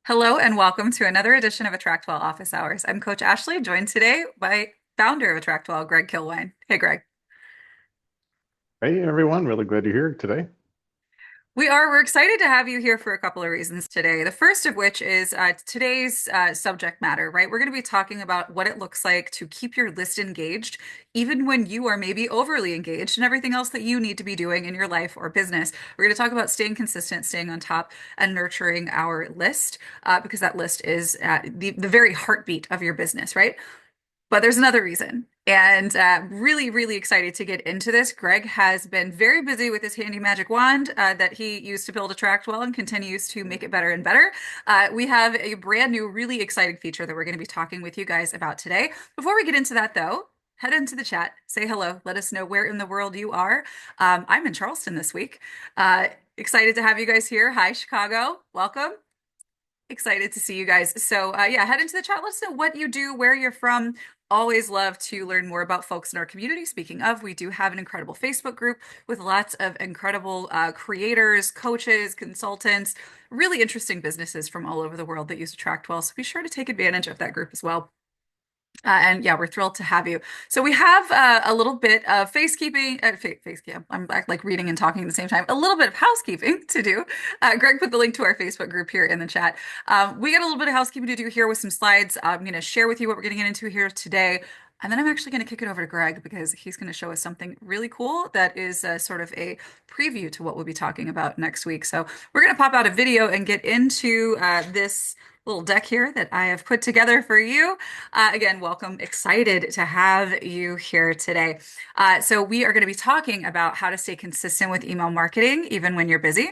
Hello and welcome to another edition of AttractWell Office Hours. I'm Coach Ashley, joined today by founder of AttractWell, Greg Kilwine. Hey, Greg. Hey everyone, really glad you're here today. We're excited to have you here for a couple of reasons today. The first of which is today's subject matter, right? We're going to be talking about what it looks like to keep your list engaged, even when you are maybe overly engaged and everything else that you need to be doing in your life or business. We're going to talk about staying consistent, staying on top, and nurturing our list because that list is the very heartbeat of your business, right? But there's another reason. And really, really excited to get into this. Greg has been very busy with his handy magic wand that he used to build AttractWell and continues to make it better and better. We have a brand new, really exciting feature that we're going to be talking with you guys about today. Before we get into that, though, head into the chat, say hello, let us know where in the world you are. I'm in Charleston this week. Excited to have you guys here. Hi, Chicago. Welcome. Excited to see you guys. So, yeah, head into the chat. Let us know what you do, where you're from. Always love to learn more about folks in our community. Speaking of, we do have an incredible Facebook group with lots of incredible creators, coaches, consultants, really interesting businesses from all over the world that use AttractWell. So be sure to take advantage of that group as well. And yeah, we're thrilled to have you. So we have a little bit of face keeping. I'm like reading and talking at the same time. A little bit of housekeeping to do. Greg put the link to our Facebook group here in the chat. We got a little bit of housekeeping to do here with some slides. I'm going to share with you what we're going to get into here today. And then I'm actually going to kick it over to Greg because he's going to show us something really cool that is sort of a preview to what we'll be talking about next week. So we're going to pop out a video and get into this little deck here that I have put together for you. Again, welcome. Excited to have you here today. So we are going to be talking about how to stay consistent with email marketing, even when you're busy.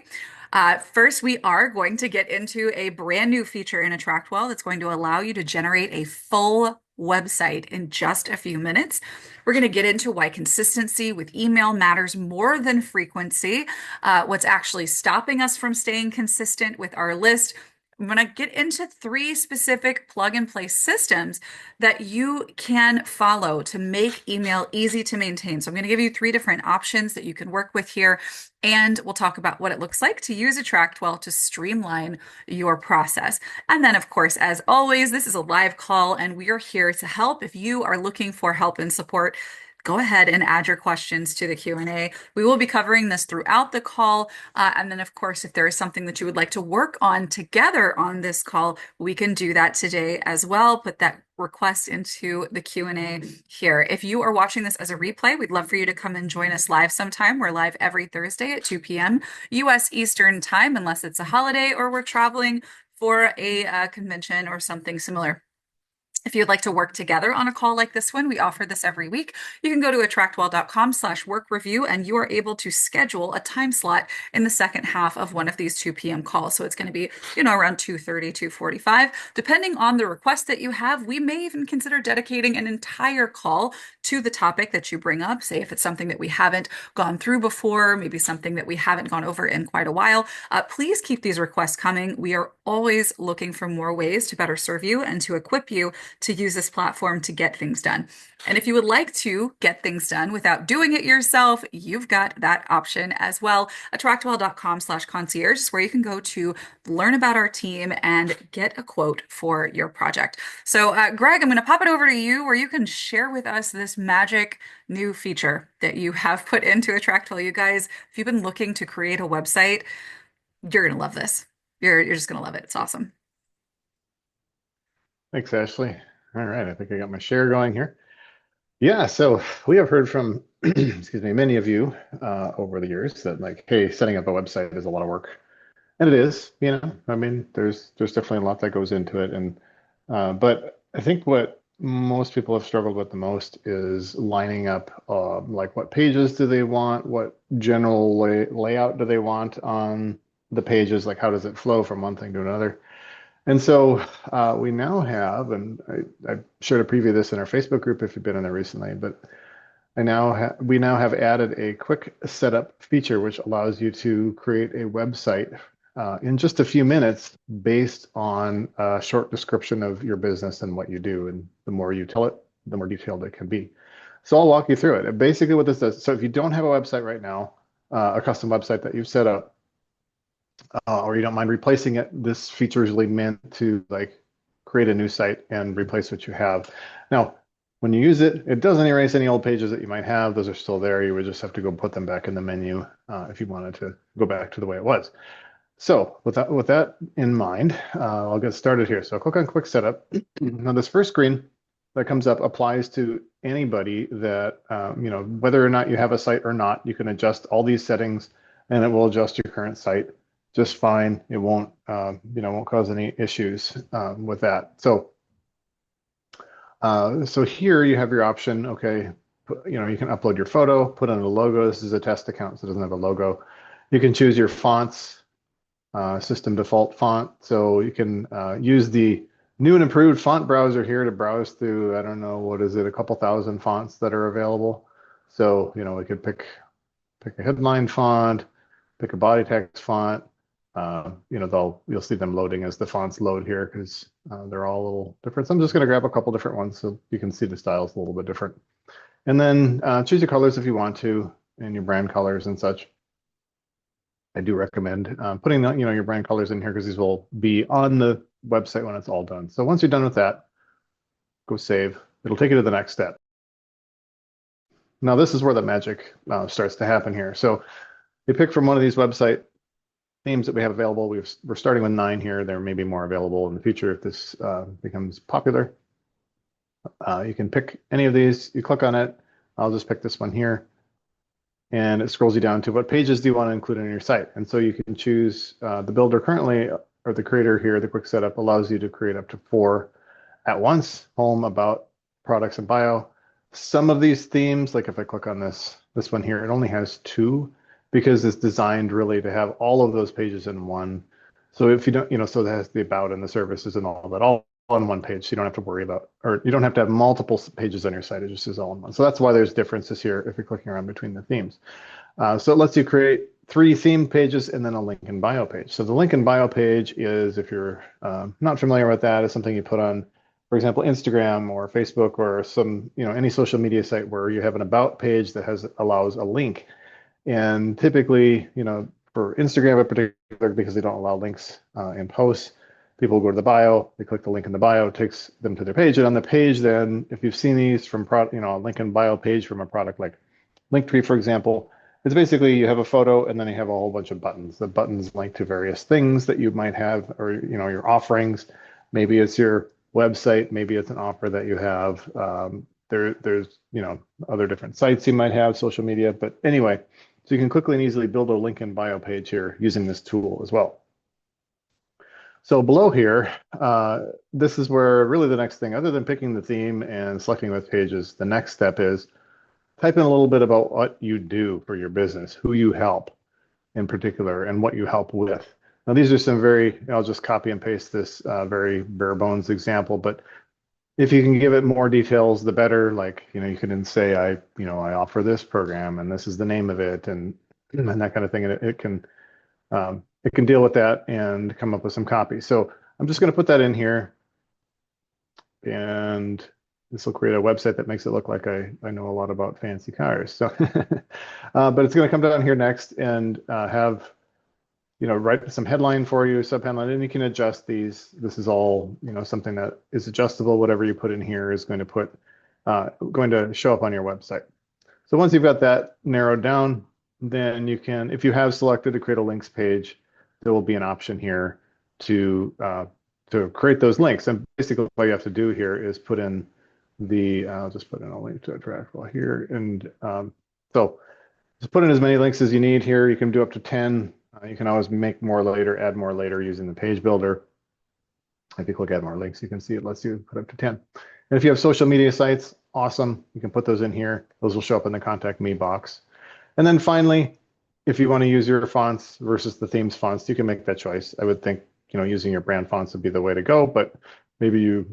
First, we are going to get into a brand new feature in AttractWell that's going to allow you to generate a full website in just a few minutes. We're going to get into why consistency with email matters more than frequency, what's actually stopping us from staying consistent with our list. I'm going to get into three specific plug and play systems that you can follow to make email easy to maintain. So I'm going to give you three different options that you can work with here, and we'll talk about what it looks like to use AttractWell to streamline your process. And then, of course, as always, this is a live call, and we are here to help. If you are looking for help and support, go ahead and add your questions to the Q&A. We will be covering this throughout the call. And then, of course, if there is something that you would like to work on together on this call, we can do that today as well. Put that request into the Q&A here. If you are watching this as a replay, we'd love for you to come and join us live sometime. We're live every Thursday at 2 p.m. US Eastern Time, unless it's a holiday or we're traveling for a convention or something similar. If you'd like to work together on a call like this one, we offer this every week. You can go to attractwell.com/work review and you are able to schedule a time slot in the second half of one of these 2 p.m. calls. So it's going to be, around 2:30, 2:45. Depending on the request that you have, we may even consider dedicating an entire call to the topic that you bring up. Say if it's something that we haven't gone through before, maybe something that we haven't gone over in quite a while. Please keep these requests coming. We are always looking for more ways to better serve you and to equip you to use this platform to get things done. And if you would like to get things done without doing it yourself, you've got that option as well. AttractWell.com/concierge is where you can go to learn about our team and get a quote for your project. So, Greg, I'm going to pop it over to you where you can share with us this magic new feature that you have put into AttractWell. You guys, if you've been looking to create a website, you're going to love this. You're just going to love it. It's awesome. Thanks, Ashley. All right, I think I got my share going here. Yeah, so we have heard from, excuse me, many of you over the years that like, hey, setting up a website is a lot of work, and it is. I mean, there's definitely a lot that goes into it, and but I think what most people have struggled with the most is lining up, like what pages do they want, what general layout do they want on the pages, like how does it flow from one thing to another. And so we now have, and I shared a preview of this in our Facebook group if you've been in there recently, but we now have added a quick setup feature which allows you to create a website in just a few minutes based on a short description of your business and what you do. And the more you tell it, the more detailed it can be. So I'll walk you through it. And basically what this does, so if you don't have a website right now, a custom website that you've set up, or you don't mind replacing it, this feature is really meant to like create a new site and replace what you have. Now, when you use it, it doesn't erase any old pages that you might have. Those are still there. You would just have to go put them back in the menu if you wanted to go back to the way it was. So with that in mind, I'll get started here. So click on Quick Setup. Now this first screen that comes up applies to anybody that, whether or not you have a site or not, you can adjust all these settings and it will adjust your current site just fine. It won't cause any issues with that. So here you have your option. Okay, you can upload your photo, put in a logo. This is a test account, so it doesn't have a logo. You can choose your fonts, system default font. So you can use the new and improved font browser here to browse through, I don't know, what is it, a couple thousand fonts that are available. So, we could pick a headline font, pick a body text font. You'll see them loading as the fonts load here because they're all a little different. So I'm just going to grab a couple different ones so you can see the styles a little bit different. And then choose your colors if you want to, and your brand colors and such. I do recommend putting your brand colors in here because these will be on the website when it's all done. So once you're done with that, go save. It'll take you to the next step. Now this is where the magic starts to happen here. So you pick from one of these website themes that we have available. We're starting with 9 here. There may be more available in the future if this becomes popular. You can pick any of these. You click on it. I'll just pick this one here. And it scrolls you down to what pages do you want to include in your site. And so you can choose the builder currently, or the creator here, the quick setup allows you to create up to 4 at once: home, about, products, and bio. Some of these themes, like if I click on this one here, it only has 2 because it's designed really to have all of those pages in one. So if you don't, so it has the about and the services and all that all on one page. So you don't have to worry about, or you don't have to have multiple pages on your site. It just is all in one. So that's why there's differences here if you're clicking around between the themes. So it lets you create 3 theme pages and then a link and bio page. So the link and bio page is, if you're not familiar with that, is something you put on, for example, Instagram or Facebook or any social media site where you have an about page that allows a link. And typically, for Instagram in particular, because they don't allow links in posts, people go to the bio, they click the link in the bio, it takes them to their page. And on the page, then, if you've seen these from a link and bio page from a product like Linktree, for example, it's basically you have a photo and then you have a whole bunch of buttons. The buttons link to various things that you might have, or your offerings. Maybe it's your website, maybe it's an offer that you have. There's other different sites you might have, social media. But anyway, so you can quickly and easily build a link and bio page here using this tool as well. So below here, this is where really the next thing, other than picking the theme and selecting with pages, the next step is type in a little bit about what you do for your business, who you help in particular, and what you help with. Now, these are some I'll just copy and paste this very bare bones example, but if you can give it more details, the better. Like, you can say, I offer this program and this is the name of it and that kind of thing. And it can deal with that and come up with some copy. So I'm just going to put that in here, and this will create a website that makes it look like I know a lot about fancy cars. So, but it's going to come down here next and have, write some headline for you, subheadline, and you can adjust these. This is all, something that is adjustable. Whatever you put in here is going to show up on your website. So once you've got that narrowed down, then you can, if you have selected to create a links page, there will be an option here to create those links. And basically all you have to do here is put in I'll just put in a link to AttractWell here. And so just put in as many links as you need here. You can do up to 10. You can always make more later, add more later using the page builder. If you click add more links, you can see it lets you put up to 10. And if you have social media sites, awesome. You can put those in here. Those will show up in the contact me box. And then finally, if you want to use your fonts versus the themes fonts, you can make that choice. I would think, using your brand fonts would be the way to go, but maybe you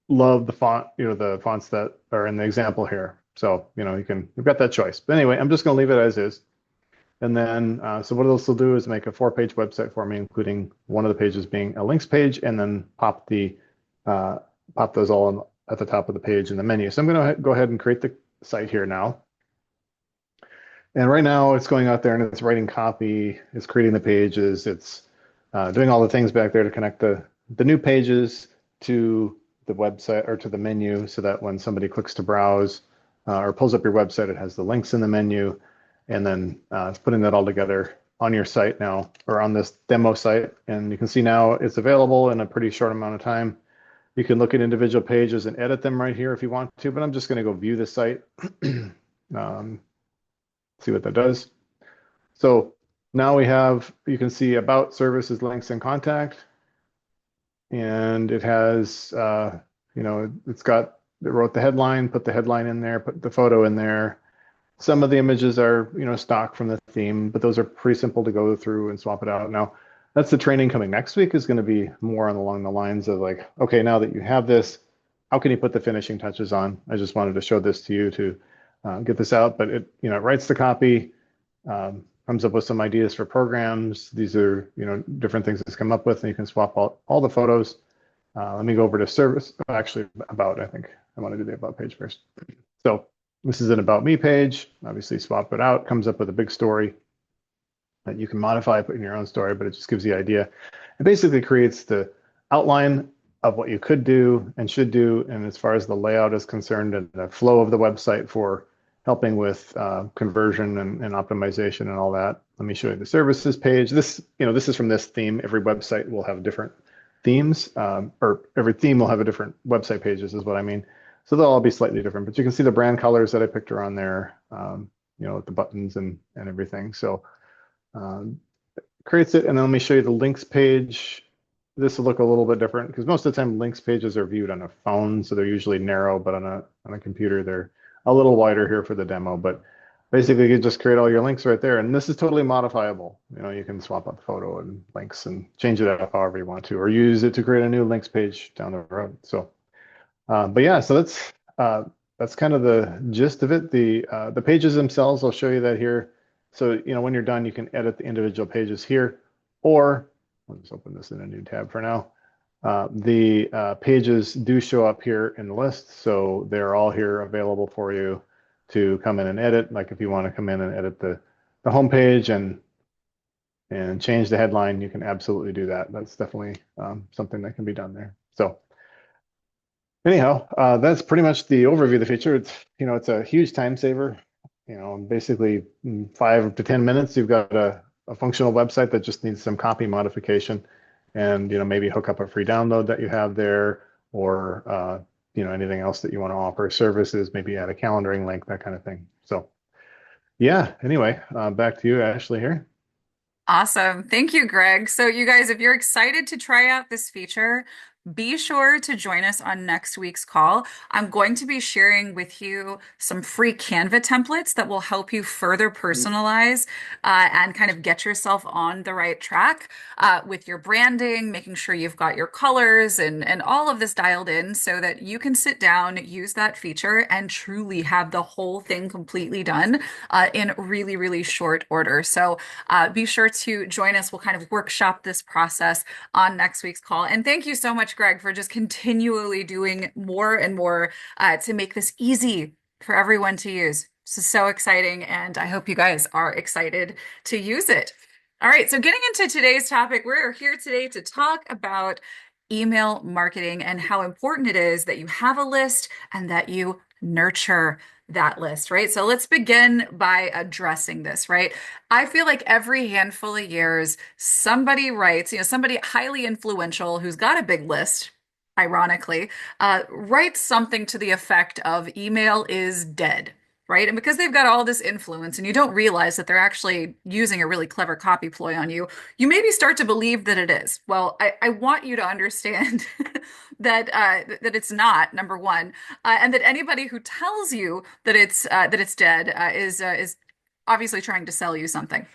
love the font, the fonts that are in the example here. So, you've got that choice. But anyway, I'm just going to leave it as is. And then, so what this will do is make a 4-page website for me, including one of the pages being a links page, and then pop those all at the top of the page in the menu. So I'm going to go ahead and create the site here now. And right now it's going out there and it's writing copy, it's creating the pages, it's doing all the things back there to connect the new pages to the website or to the menu so that when somebody clicks to browse or pulls up your website, it has the links in the menu. And then it's putting that all together on your site now or on this demo site. And you can see now it's available in a pretty short amount of time. You can look at individual pages and edit them right here if you want to, but I'm just going to go view the site, um, see what that does. So now we have, you can see about services, links, and contact. And it has, it's got, it wrote the headline, put the headline in there, put the photo in there. Some of the images are, stock from the theme, but those are pretty simple to go through and swap it out. Now, that's the training coming next week is going to be more on along the lines of like, okay, now that you have this, how can you put the finishing touches on? I just wanted to show this to you to get this out, but it writes the copy, comes up with some ideas for programs. These are, different things it's come up with, and you can swap all the photos. Let me go over to service, actually about, I think I want to do the about page first. So this is an about me page. Obviously swap it out, comes up with a big story that you can modify, put in your own story, but it just gives you the idea. It basically creates the outline of what you could do and should do. And as far as the layout is concerned and the flow of the website for helping with conversion and optimization and all that. Let me show you the services page. This is from this theme. Every website will have different themes, or every theme will have a different website pages is what I mean. So they'll all be slightly different, but you can see the brand colors that I picked are on there, with the buttons and everything. So creates it, and then let me show you the links page. This will look a little bit different because most of the time links pages are viewed on a phone, so they're usually narrow, but on a computer they're a little wider here for the demo. But basically you just create all your links right there, and this is totally modifiable. You can swap out the photo and links and change it up however you want to, or use it to create a new links page down the road. So but yeah, so that's kind of the gist of it. The pages themselves, I'll show you that here. So when you're done, you can edit the individual pages here, or I'll just open this in a new tab for now. The pages do show up here in the list, so they're all here available for you to come in and edit. Like if you want to come in and edit the home page and change the headline, you can absolutely do that. That's definitely something that can be done there. So anyhow, that's pretty much the overview of the feature. It's a huge time saver. Basically 5 to 10 minutes, you've got a functional website that just needs some copy modification, and maybe hook up a free download that you have there, or anything else that you want to offer, services, maybe add a calendaring link, that kind of thing. So yeah. Anyway, back to you, Ashley here. Awesome. Thank you, Greg. So, you guys, if you're excited to try out this feature, be sure to join us on next week's call. I'm going to be sharing with you some free Canva templates that will help you further personalize and kind of get yourself on the right track with your branding, making sure you've got your colors and all of this dialed in so that you can sit down, use that feature, and truly have the whole thing completely done in really, really short order. So, be sure to join us. We'll kind of workshop this process on next week's call. And thank you so much, Greg, for just continually doing more and more to make this easy for everyone to use. This is so exciting, and I hope you guys are excited to use it. All right, so getting into today's topic, we're here today to talk about email marketing and how important it is that you have a list and that you nurture that list, right? So let's begin by addressing this, right? I feel like every handful of years, somebody writes, somebody highly influential who's got a big list, ironically, writes something to the effect of email is dead. Right. And because they've got all this influence and you don't realize that they're actually using a really clever copy ploy on you, you maybe start to believe that it is. Well, I want you to understand that it's not, number one, and that anybody who tells you that it's dead is obviously trying to sell you something.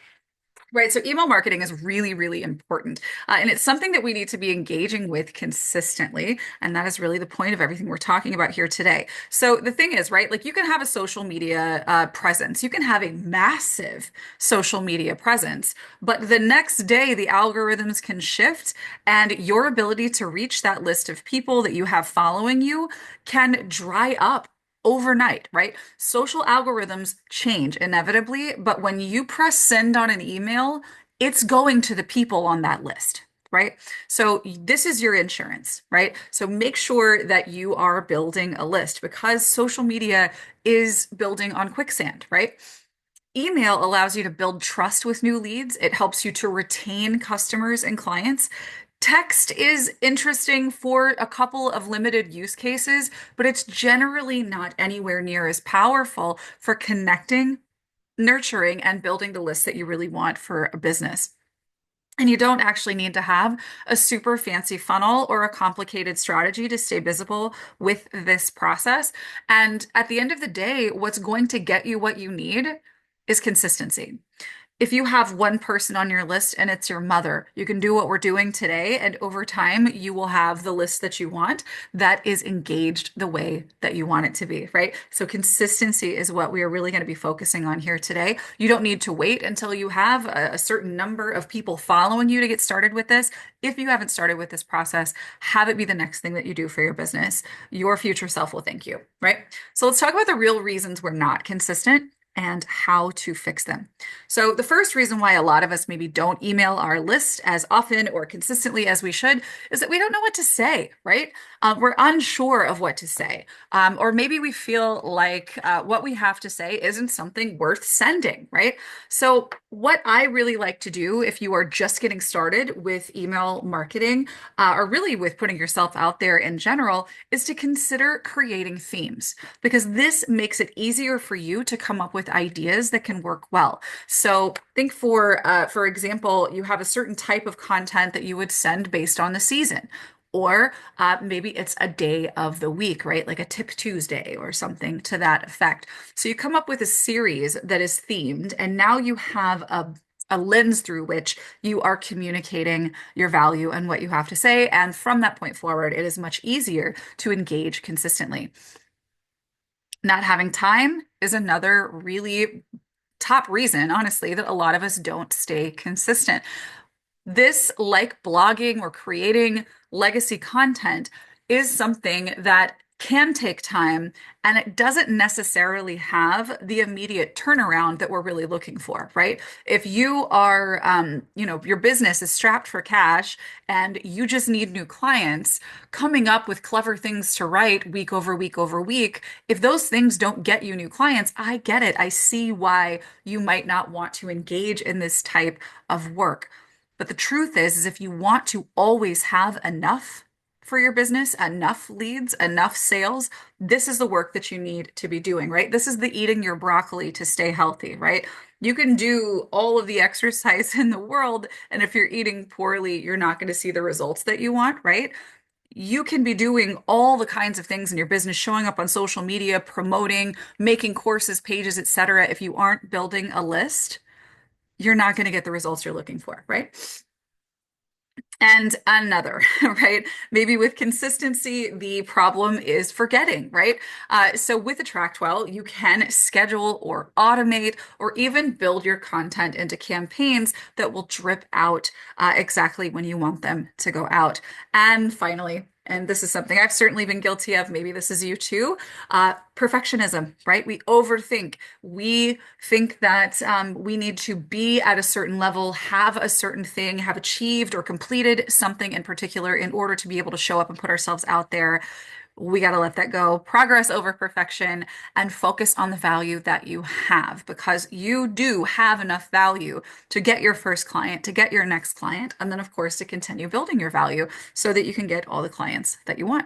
Right. So email marketing is really, really important. And it's something that we need to be engaging with consistently. And that is really the point of everything we're talking about here today. So the thing is, right, like you can have a social media presence, you can have a massive social media presence, but the next day the algorithms can shift and your ability to reach that list of people that you have following you can dry up overnight, right? Social algorithms change inevitably, but when you press send on an email, it's going to the people on that list. right? So this is your insurance, right? So make sure that you are building a list because social media is building on quicksand, right? Email allows you to build trust with new leads. It helps you to retain customers and clients. Text is interesting for a couple of limited use cases, but it's generally not anywhere near as powerful for connecting, nurturing, and building the list that you really want for a business. And you don't actually need to have a super fancy funnel or a complicated strategy to stay visible with this process. And at the end of the day, what's going to get you what you need is consistency. If you have one person on your list and it's your mother, you can do what we're doing today, and over time, you will have the list that you want that is engaged the way that you want it to be, right? So, consistency is what we are really going to be focusing on here today. You don't need to wait until you have a certain number of people following you to get started with this. If you haven't started with this process, have it be the next thing that you do for your business. Your future self will thank you, right? So, let's talk about the real reasons we're not consistent and how to fix them. So, the first reason why a lot of us maybe don't email our list as often or consistently as we should is that we don't know what to say, right? We're unsure of what to say. Or maybe we feel like what we have to say isn't something worth sending, right? So, what I really like to do if you are just getting started with email marketing, or really with putting yourself out there in general, is to consider creating themes because this makes it easier for you to come up with ideas that can work well. So think for example, you have a certain type of content that you would send based on the season. Or maybe it's a day of the week, right? Like a Tip Tuesday or something to that effect. So you come up with a series that is themed, and now you have a lens through which you are communicating your value and what you have to say. And from that point forward, it is much easier to engage consistently. Not having time is another really top reason, honestly, that a lot of us don't stay consistent. This, like blogging or creating legacy content, is something that can take time and it doesn't necessarily have the immediate turnaround that we're really looking for, right? If you are, your business is strapped for cash and you just need new clients, coming up with clever things to write week over week over week, if those things don't get you new clients, I get it. I see why you might not want to engage in this type of work. But the truth is if you want to always have enough for your business, enough leads, enough sales, this is the work that you need to be doing, right? This is the eating your broccoli to stay healthy, right? You can do all of the exercise in the world, and if you're eating poorly, you're not going to see the results that you want, right? You can be doing all the kinds of things in your business, showing up on social media, promoting, making courses, pages, etc. If you aren't building a list, you're not going to get the results you're looking for, right? And another, right? Maybe with consistency, the problem is forgetting, right? So with AttractWell, you can schedule or automate or even build your content into campaigns that will drip out exactly when you want them to go out. And finally, and this is something I've certainly been guilty of, maybe this is you too, perfectionism, right? We overthink. We think that we need to be at a certain level, have a certain thing, have achieved or completed something in particular in order to be able to show up and put ourselves out there. We got to let that go. Progress over perfection and focus on the value that you have because you do have enough value to get your first client, to get your next client, and then, of course, to continue building your value so that you can get all the clients that you want.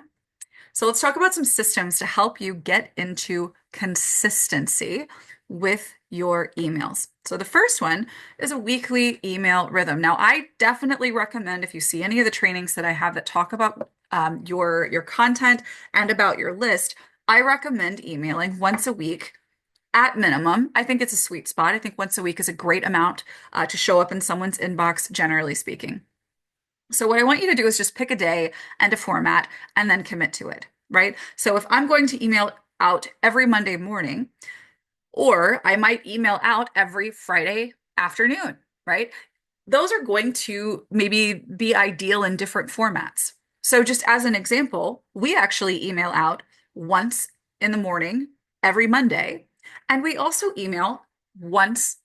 So let's talk about some systems to help you get into consistency with your emails. So the first one is a weekly email rhythm. Now, I definitely recommend if you see any of the trainings that I have that talk about your content and about your list, I recommend emailing once a week at minimum. I think it's a sweet spot. I think once a week is a great amount to show up in someone's inbox, generally speaking. So what I want you to do is just pick a day and a format and then commit to it, right? So if I'm going to email out every Monday morning, or I might email out every Friday afternoon, right? Those are going to maybe be ideal in different formats. So just as an example, we actually email out once in the morning every Monday, and we also email once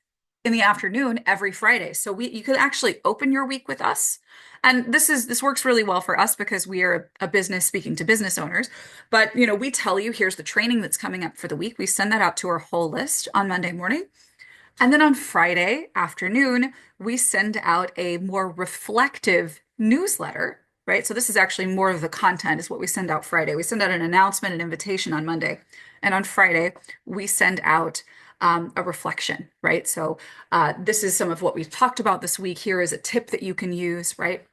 in the afternoon every Friday. So you could actually open your week with us. And this works really well for us because we are a business speaking to business owners. But we tell you here's the training that's coming up for the week. We send that out to our whole list on Monday morning. And then on Friday afternoon, we send out a more reflective newsletter, right? So this is actually more of the content is what we send out Friday. We send out an announcement, an invitation on Monday. And on Friday, we send out a reflection, right? So this is some of what we've talked about this week. Here is a tip that you can use, right?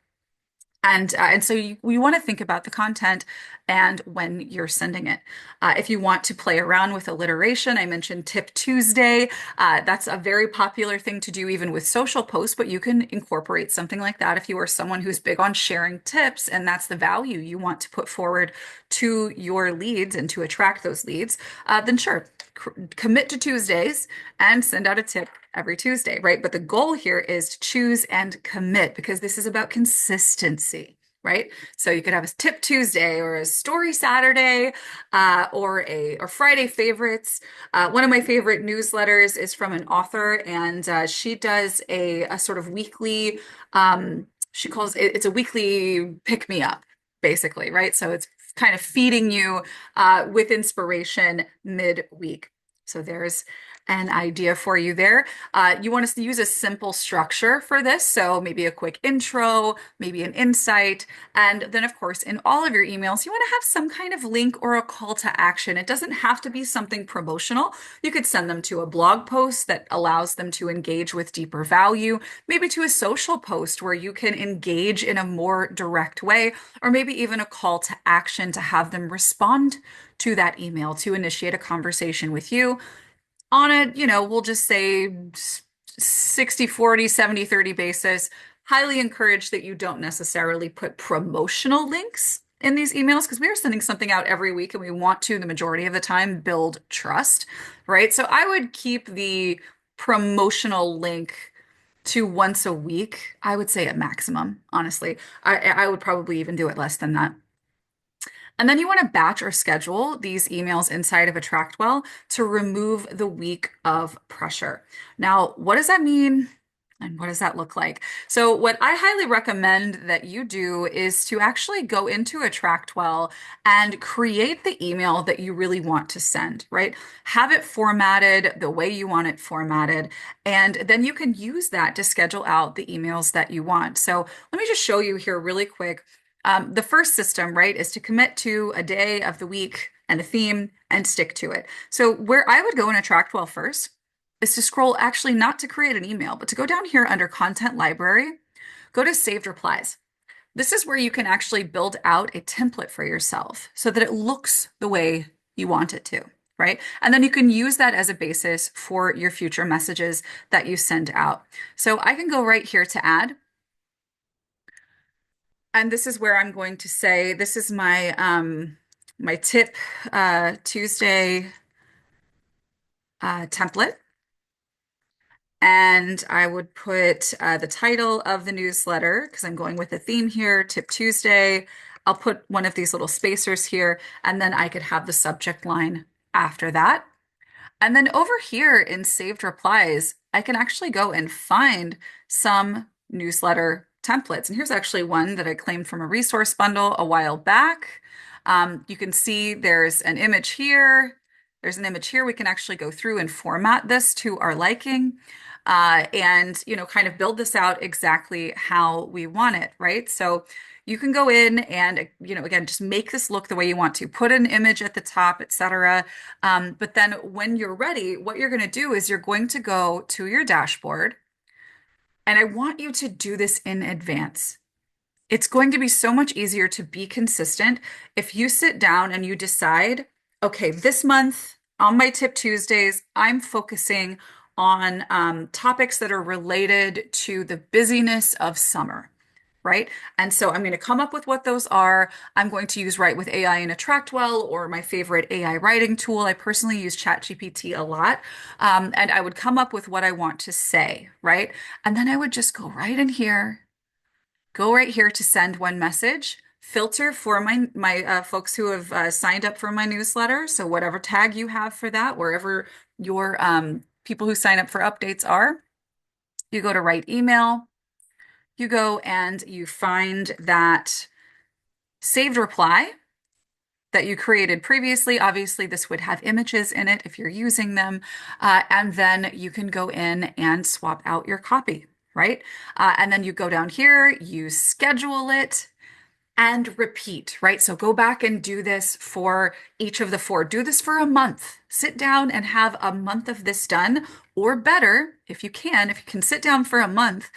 And so you want to think about the content and when you're sending it. If you want to play around with alliteration, I mentioned Tip Tuesday. That's a very popular thing to do even with social posts, but you can incorporate something like that if you are someone who's big on sharing tips and that's the value you want to put forward to your leads and to attract those leads, then sure, commit to Tuesdays and send out a tip every Tuesday, right? But the goal here is to choose and commit because this is about consistency, right? So you could have a tip Tuesday or a story Saturday, or Friday favorites. One of my favorite newsletters is from an author, and she does a sort of weekly. She calls it's a weekly pick me up, basically, right? So it's kind of feeding you with inspiration mid-week. So there's an idea for you there. You want us to use a simple structure for this. So maybe a quick intro, maybe an insight. And then, of course, in all of your emails, you want to have some kind of link or a call to action. It doesn't have to be something promotional. You could send them to a blog post that allows them to engage with deeper value, maybe to a social post where you can engage in a more direct way, or maybe even a call to action to have them respond to that email to initiate a conversation with you on a, we'll just say 60/40, 70/30 basis. Highly encourage that you don't necessarily put promotional links in these emails because we are sending something out every week and we want to, the majority of the time, build trust, right? So I would keep the promotional link to once a week. I would say at maximum, honestly. I would probably even do it less than that. And then you want to batch or schedule these emails inside of AttractWell to remove the week of pressure. Now, what does that mean? And what does that look like? So, what I highly recommend that you do is to actually go into AttractWell and create the email that you really want to send, right? Have it formatted the way you want it formatted, and then you can use that to schedule out the emails that you want. So, let me just show you here really quick. The first system, right, is to commit to a day of the week and a theme and stick to it. So where I would go in AttractWell first is to scroll actually not to create an email, but to go down here under Content Library, go to Saved Replies. This is where you can actually build out a template for yourself so that it looks the way you want it to, right? And then you can use that as a basis for your future messages that you send out. So I can go right here to add. And this is where I'm going to say this is my tip Tuesday template. And I would put the title of the newsletter because I'm going with a theme here, Tip Tuesday. I'll put one of these little spacers here, and then I could have the subject line after that. And then over here in saved replies, I can actually go and find some newsletter templates. And here's actually one that I claimed from a resource bundle a while back. You can see there's an image here. There's an image here. We can actually go through and format this to our liking. And kind of build this out exactly how we want it, right? So you can go in and, again, just make this look the way you want to. Put an image at the top, etc. But then when you're ready, what you're going to do is you're going to go to your dashboard. And I want you to do this in advance. It's going to be so much easier to be consistent if you sit down and you decide, okay, this month on my Tip Tuesdays, I'm focusing on topics that are related to the busyness of summer, right? And so I'm going to come up with what those are. I'm going to use Write with AI and AttractWell or my favorite AI writing tool. I personally use ChatGPT a lot. And I would come up with what I want to say, right? And then I would just go right here to send one message, filter for my folks who have signed up for my newsletter. So whatever tag you have for that, wherever your people who sign up for updates are. You go to write email, you go and you find that saved reply that you created previously. Obviously, this would have images in it if you're using them. And then you can go in and swap out your copy, right? And then you go down here, you schedule it, and repeat, right? So go back and do this for each of the four. Do this for a month. Sit down and have a month of this done, or better, if you can sit down for a month,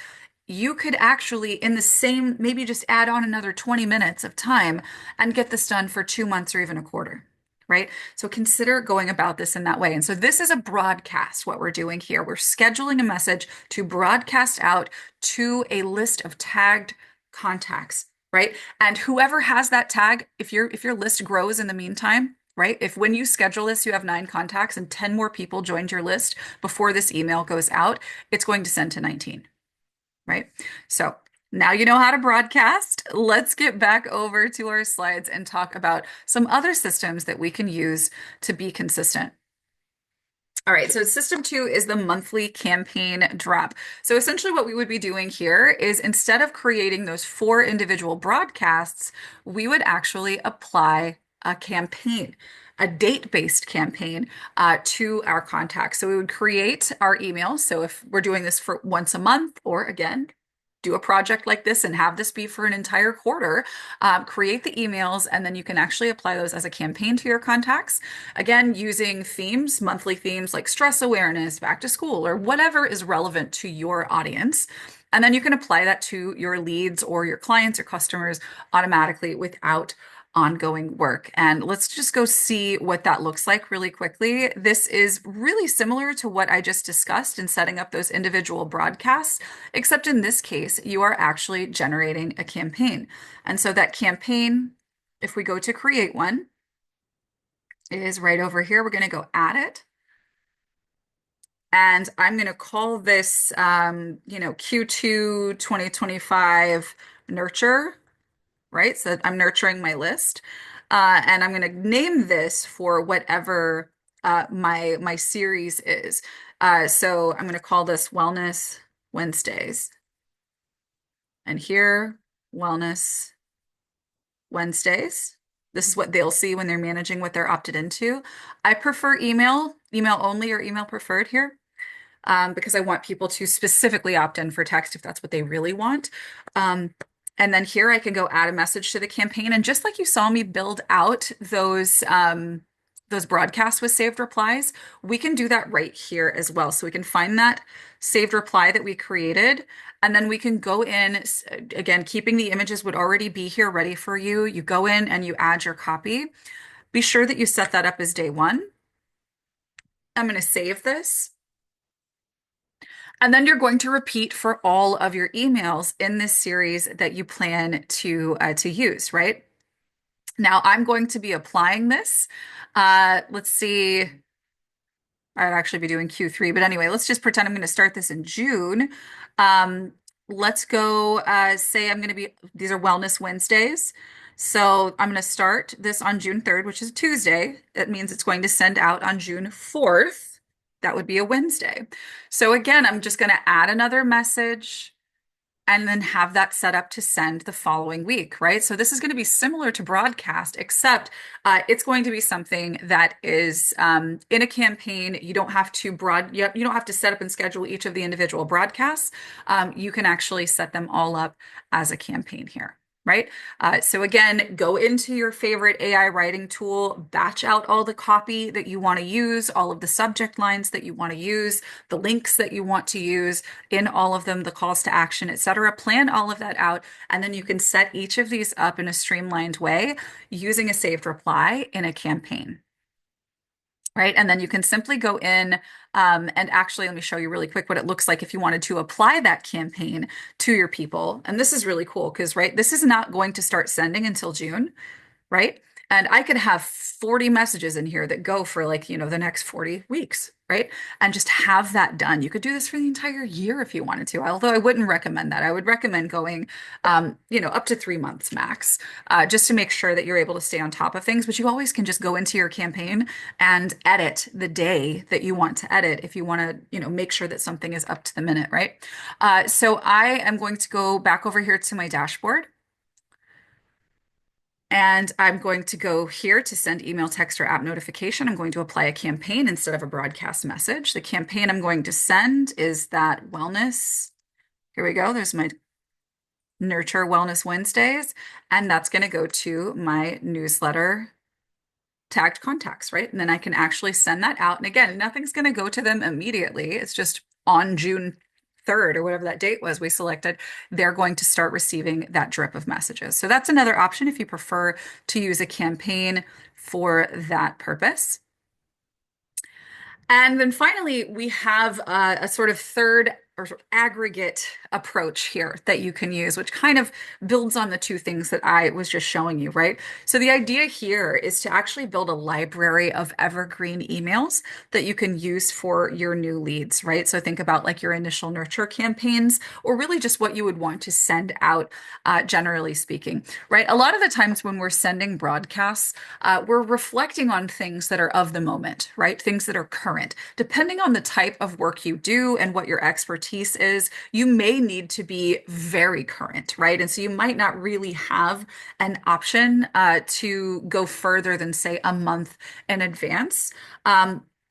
you could actually, in the same, maybe just add on another 20 minutes of time and get this done for 2 months or even a quarter. Right? So consider going about this in that way. And so this is a broadcast, what we're doing here. We're scheduling a message to broadcast out to a list of tagged contacts, right? And whoever has that tag, if your list grows in the meantime, right? If when you schedule this, you have 9 contacts and 10 more people joined your list before this email goes out, it's going to send to 19, right? So now you know how to broadcast. Let's get back over to our slides and talk about some other systems that we can use to be consistent. All right, so system two is the monthly campaign drop. So essentially what we would be doing here is instead of creating those 4 individual broadcasts, we would actually apply a campaign, a date-based campaign to our contacts. So we would create our email. So if we're doing this for once a month, or again, do a project like this and have this be for an entire quarter, create the emails, and then you can actually apply those as a campaign to your contacts. Again, using themes, monthly themes like stress awareness, back to school, or whatever is relevant to your audience. And then you can apply that to your leads or your clients or customers automatically without ongoing work. And let's just go see what that looks like really quickly. This is really similar to what I just discussed in setting up those individual broadcasts, except in this case, you are actually generating a campaign. And so that campaign, if we go to create one, is right over here. We're going to go add it. And I'm going to call this, Q2 2025 nurture, right? So I'm nurturing my list. And I'm going to name this for whatever my series is. So I'm going to call this Wellness Wednesdays. And here, Wellness Wednesdays. This is what they'll see when they're managing what they're opted into. I prefer email only or email preferred here. Because I want people to specifically opt in for text if that's what they really want. Um, and then here I can go add a message to the campaign. And just like you saw me build out those broadcasts with saved replies, we can do that right here as well. So we can find that saved reply that we created, and then we can go in, again, keeping the images would already be here ready for you. You go in and you add your copy. Be sure that you set that up as day one. I'm going to save this. And then you're going to repeat for all of your emails in this series that you plan to use, right? Now I'm going to be applying this. Let's see. I'd actually be doing Q3, but anyway, let's just pretend I'm going to start this in June. Um, let's go say I'm going to be, these are Wellness Wednesdays. So I'm going to start this on June 3rd, which is Tuesday. That means it's going to send out on June 4th. That would be a Wednesday. So again, I'm just going to add another message and then have that set up to send the following week, right? So this is going to be similar to broadcast, except it's going to be something that is in a campaign. You don't have to you don't have to set up and schedule each of the individual broadcasts. You can actually set them all up as a campaign here. Right? So again, go into your favorite AI writing tool, batch out all the copy that you want to use, all of the subject lines that you want to use, the links that you want to use in all of them, the calls to action, etc. Plan all of that out, and then you can set each of these up in a streamlined way using a saved reply in a campaign. Right. And then you can simply go in and actually, let me show you really quick what it looks like if you wanted to apply that campaign to your people. And this is really cool because, right, this is not going to start sending until June, right? And I could have 40 messages in here that go for like, the next 40 weeks, right? And just have that done. You could do this for the entire year if you wanted to, although I wouldn't recommend that. I would recommend going, up to 3 months max, just to make sure that you're able to stay on top of things. But you always can just go into your campaign and edit the day that you want to edit if you want to, make sure that something is up to the minute, right? So I am going to go back over here to my dashboard. And I'm going to go here to send email, text, or app notification. I'm going to apply a campaign instead of a broadcast message. The campaign I'm going to send is that wellness. Here we go. There's my Nurture Wellness Wednesdays. And that's going to go to my newsletter tagged contacts, right? And then I can actually send that out. And again, nothing's going to go to them immediately. It's just on June 3rd or whatever that date was we selected, they're going to start receiving that drip of messages. So that's another option if you prefer to use a campaign for that purpose. And then finally, we have a sort of third or sort of aggregate approach here that you can use, which kind of builds on the two things that I was just showing you, right? So the idea here is to actually build a library of evergreen emails that you can use for your new leads, right? So think about like your initial nurture campaigns, or really just what you would want to send out, generally speaking, right? A lot of the times when we're sending broadcasts, we're reflecting on things that are of the moment, right? Things that are current. Depending on the type of work you do and what your expertise is, you may need to be very current, right? And so you might not really have an option to go further than, say, a month in advance.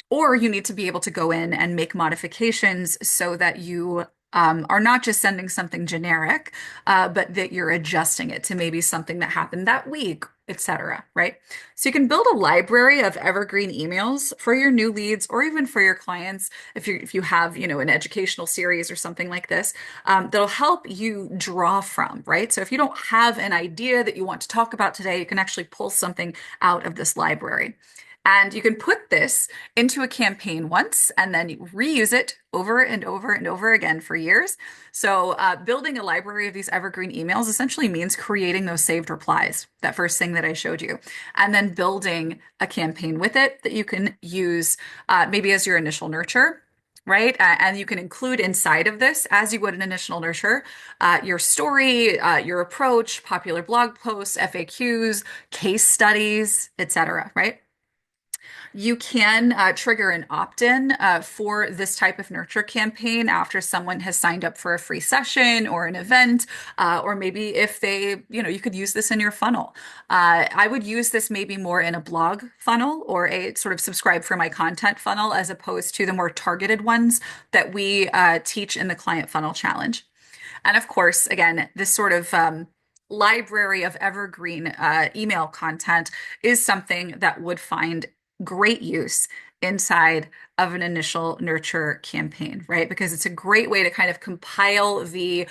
Or you need to be able to go in and make modifications so that you are not just sending something generic, but that you're adjusting it to maybe something that happened that week, etc. Right? So you can build a library of evergreen emails for your new leads or even for your clients if you have, an educational series or something like this, that'll help you draw from, right? So if you don't have an idea that you want to talk about today, you can actually pull something out of this library. And you can put this into a campaign once and then you reuse it over and over and over again for years. So, building a library of these evergreen emails essentially means creating those saved replies, that first thing that I showed you, and then building a campaign with it that you can use maybe as your initial nurture. Right. And you can include inside of this, as you would an initial nurture, your story, your approach, popular blog posts, FAQs, case studies, etc. Right. You can trigger an opt-in for this type of nurture campaign after someone has signed up for a free session or an event, or maybe if they, you could use this in your funnel. I would use this maybe more in a blog funnel or a sort of subscribe for my content funnel as opposed to the more targeted ones that we teach in the client funnel challenge. And of course, again, this sort of library of evergreen email content is something that would find great use inside of an initial nurture campaign, right? Because it's a great way to kind of compile the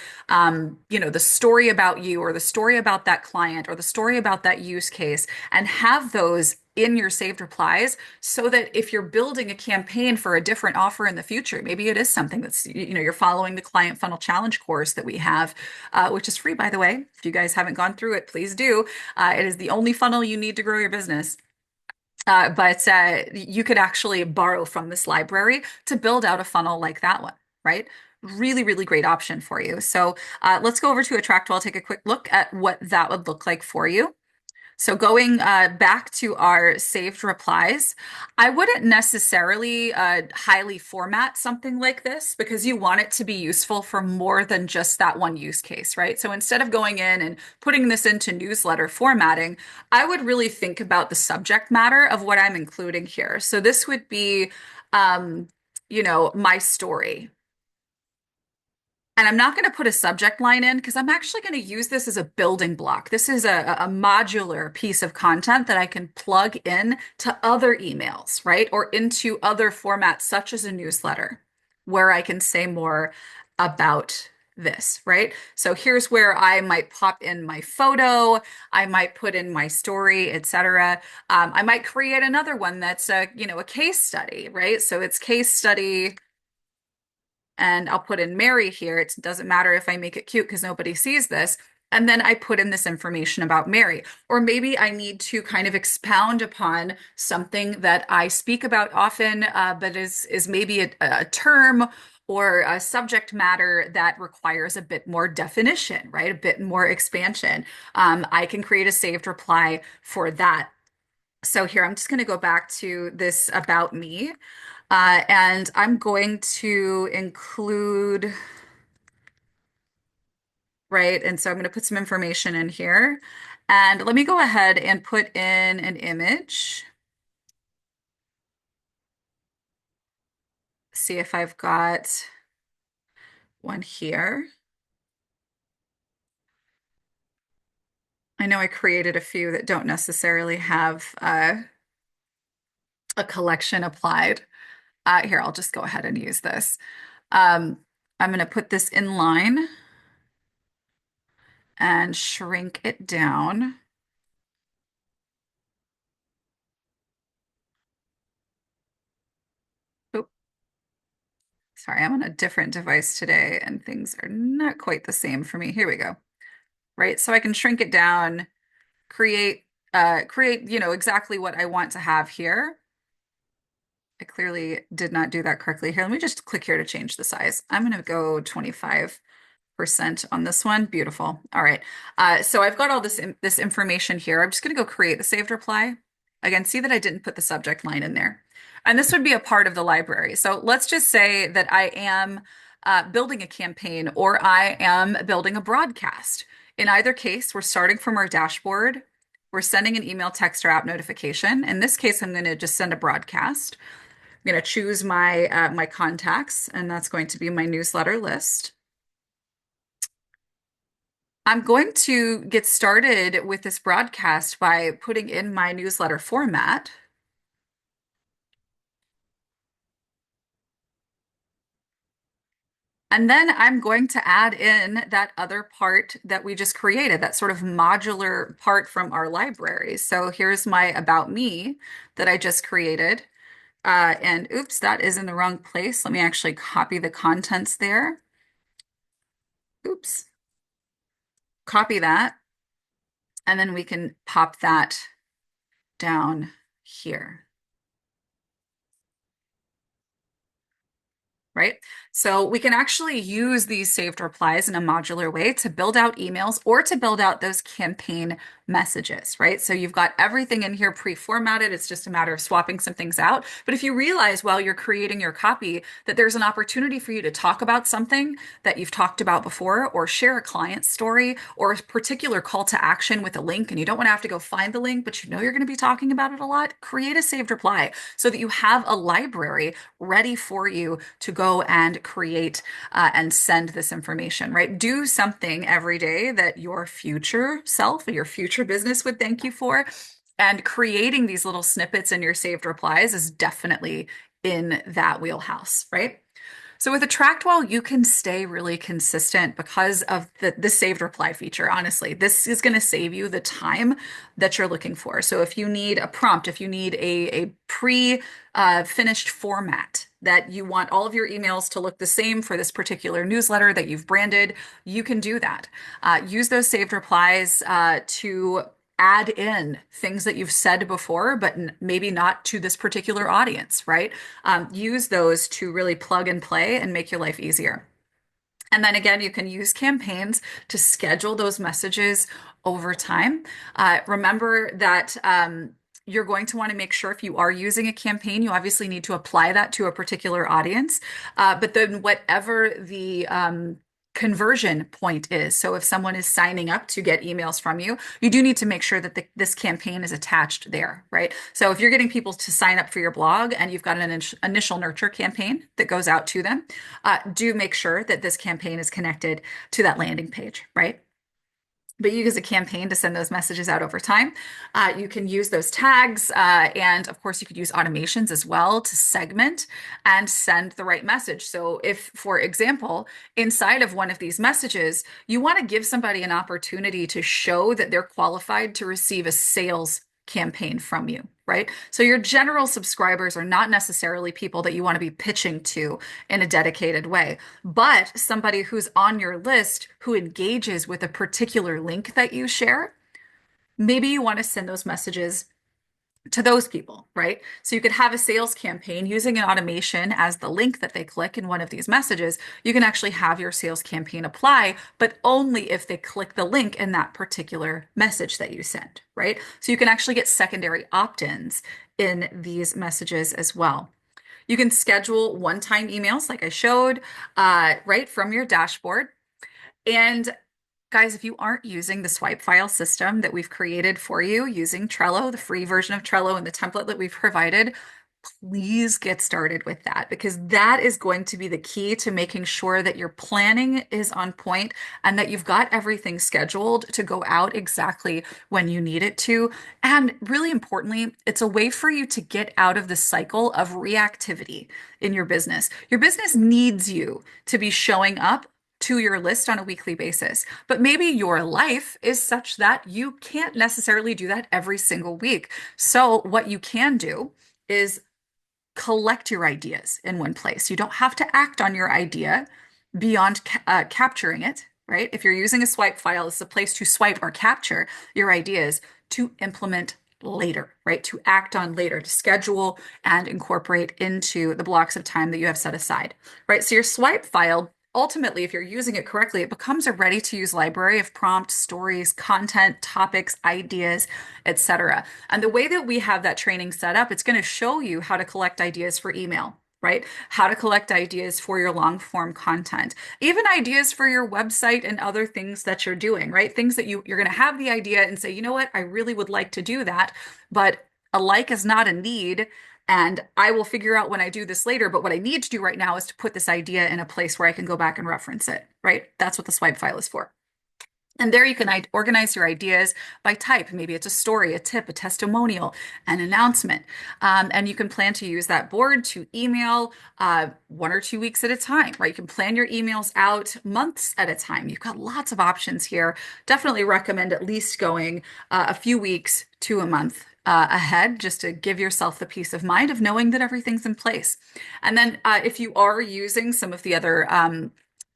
story about you or the story about that client or the story about that use case and have those in your saved replies so that if you're building a campaign for a different offer in the future, maybe it is something that's, you're following the client funnel challenge course that we have, which is free, by the way. If you guys haven't gone through it, please do. It is the only funnel you need to grow your business. But you could actually borrow from this library to build out a funnel like that one, right? Really, really great option for you. So let's go over to AttractWell, take a quick look at what that would look like for you. So going back to our saved replies, I wouldn't necessarily highly format something like this because you want it to be useful for more than just that one use case, right? So instead of going in and putting this into newsletter formatting, I would really think about the subject matter of what I'm including here. So this would be, my story. And I'm not going to put a subject line in because I'm actually going to use this as a building block. This is a modular piece of content that I can plug in to other emails, right? Or into other formats such as a newsletter where I can say more about this, right? So here's where I might pop in my photo, I might put in my story, etc. I might create another one that's a case study, right? So it's case study and I'll put in Mary here. It doesn't matter if I make it cute because nobody sees this. And then I put in this information about Mary. Or maybe I need to kind of expound upon something that I speak about often, but is maybe a term or a subject matter that requires a bit more definition, right? A bit more expansion. I can create a saved reply for that. So here, I'm just going to go back to this about me, and I'm going to include, right? And so I'm going to put some information in here. And let me go ahead and put in an image. See if I've got one here. I know I created a few that don't necessarily have a collection applied. Here, I'll just go ahead and use this. Um, I'm going to put this in line and shrink it down. Oop, sorry, I'm on a different device today and things are not quite the same for me. Here we go. Right? So I can shrink it down, create, exactly what I want to have here. I clearly did not do that correctly here. Let me just click here to change the size. I'm going to go 25% on this one. Beautiful. All right. So I've got all this information here. I'm just going to go create the saved reply. Again, see that I didn't put the subject line in there. And this would be a part of the library. So let's just say that I am building a campaign or I am building a broadcast. In either case, we're starting from our dashboard. We're sending an email, text, or app notification. In this case, I'm going to just send a broadcast. I'm going to choose my contacts, and that's going to be my newsletter list. I'm going to get started with this broadcast by putting in my newsletter format. And then I'm going to add in that other part that we just created, that sort of modular part from our library. So here's my About Me that I just created. And oops, that is in the wrong place. Let me actually copy the contents there. Oops, copy that. And then we can pop that down here. Right? So we can actually use these saved replies in a modular way to build out emails or to build out those campaign messages, right? So you've got everything in here pre-formatted. It's just a matter of swapping some things out. But if you realize while you're creating your copy that there's an opportunity for you to talk about something that you've talked about before, or share a client story or a particular call to action with a link, and you don't want to have to go find the link, but you know you're going to be talking about it a lot, create a saved reply so that you have a library ready for you to go and create and send this information, right? Do something every day that your future self or your future business would thank you for. And creating these little snippets in your saved replies is definitely in that wheelhouse, right? So with AttractWell, you can stay really consistent because of the saved reply feature. Honestly, this is going to save you the time that you're looking for. So if you need a prompt, if you need a pre-finished format that you want all of your emails to look the same for this particular newsletter that you've branded, you can do that. Use those saved replies to add in things that you've said before, but maybe not to this particular audience, right? Use those to really plug and play and make your life easier. And then again, you can use campaigns to schedule those messages over time. Remember that you're going to want to make sure if you are using a campaign, you obviously need to apply that to a particular audience. But then whatever the conversion point is. So if someone is signing up to get emails from you, you do need to make sure that this campaign is attached there, right? So if you're getting people to sign up for your blog and you've got an initial nurture campaign that goes out to them, do make sure that this campaign is connected to that landing page, right? But you use a campaign to send those messages out over time. You can use those tags, and of course, you could use automations as well to segment and send the right message. So, if, for example, inside of one of these messages, you want to give somebody an opportunity to show that they're qualified to receive a sales campaign from you, right? So your general subscribers are not necessarily people that you want to be pitching to in a dedicated way, but somebody who's on your list who engages with a particular link that you share. Maybe you want to send those messages to those people, right? So you could have a sales campaign using an automation as the link that they click in one of these messages. You can actually have your sales campaign apply, but only if they click the link in that particular message that you send, right? So you can actually get secondary opt-ins in these messages as well. You can schedule one-time emails like I showed, right from your dashboard. And guys, if you aren't using the swipe file system that we've created for you using Trello, the free version of Trello and the template that we've provided, please get started with that because that is going to be the key to making sure that your planning is on point and that you've got everything scheduled to go out exactly when you need it to. And really importantly, it's a way for you to get out of the cycle of reactivity in your business. Your business needs you to be showing up to your list on a weekly basis. But maybe your life is such that you can't necessarily do that every single week. So, what you can do is collect your ideas in one place. You don't have to act on your idea beyond capturing it, right? If you're using a swipe file, it's a place to swipe or capture your ideas to implement later, right? To act on later, to schedule and incorporate into the blocks of time that you have set aside, right? So your swipe file ultimately, if you're using it correctly, it becomes a ready to use library of prompts, stories, content, topics, ideas, etc. And the way that we have that training set up, it's going to show you how to collect ideas for email, right? How to collect ideas for your long form content, even ideas for your website and other things that you're doing, right? Things that you're going to have the idea and say, you know what, I really would like to do that, but a like is not a need. And I will figure out when I do this later. But what I need to do right now is to put this idea in a place where I can go back and reference it, right? That's what the swipe file is for. And there you can organize your ideas by type. Maybe it's a story, a tip, a testimonial, an announcement. And you can plan to use that board to email 1 or 2 weeks at a time, right? You can plan your emails out months at a time. You've got lots of options here. Definitely recommend at least going a few weeks to a month ahead just to give yourself the peace of mind of knowing that everything's in place. And then if you are using some of the other